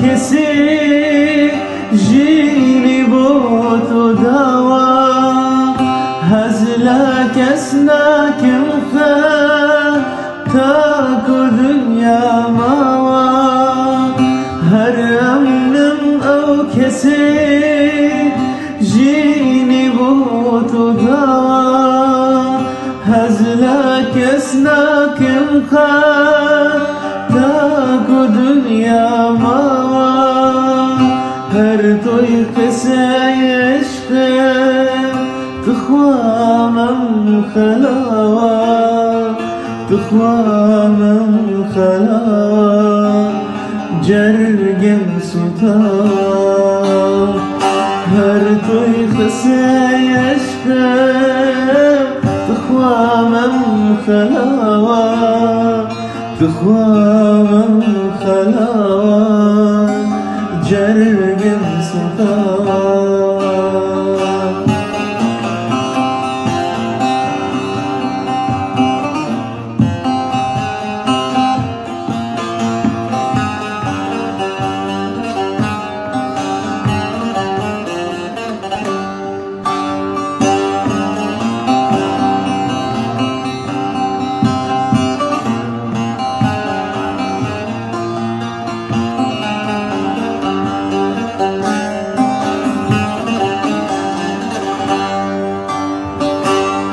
کسی جینی بو تو دوا هزلك اسناكم تاكو دنيا ماوا هر امنم او كسي جيني بوتو دوا هزلك اسناكم تاكو دنيا ماوا هر توي قسي عشقي تخوامم خلاوا تخوامم خلاوا جرگم سوتا هر توی خسی عشقم تخوامم خلاوا تخوامم خلاوا جرگم سوتا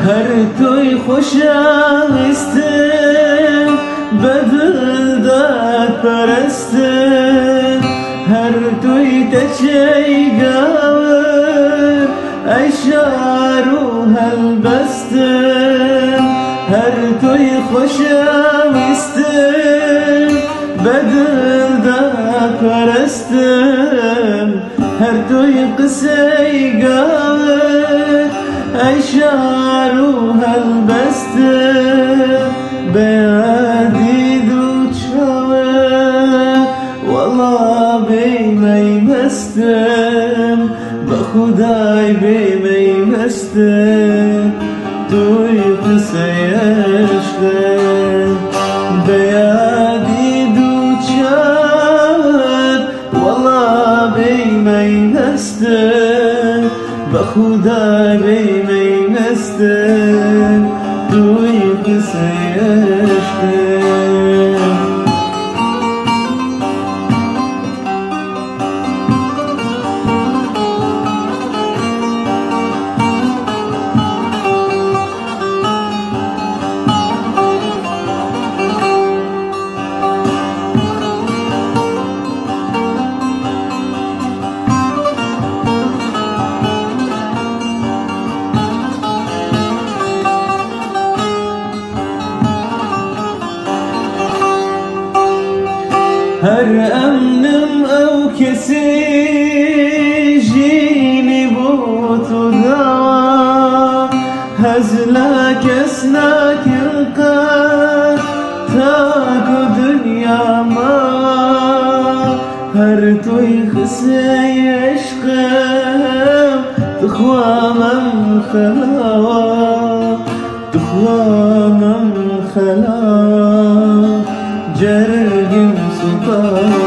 هر توی خوشم بدل داد پرستم هر توی تچی گاور اشارو هلبستم هر توی خوشم بدل داد پرستم هر توی قسی گاور اشارو هلبستم بیادی دو چاوه والله بیمی مستم بخدای بیمی مستم توی قصه عشقم بیادی دو چاوه والله بیمی مستم بخدای بیمی مستم توی قصه عشقم هر امنم او کسی جینی بوتو دوا هزلك اسناكم تاكو دنيا ما هر توي خسي عشقم تخوامم خلاوا تخوامم خلاوا جرگم سوتا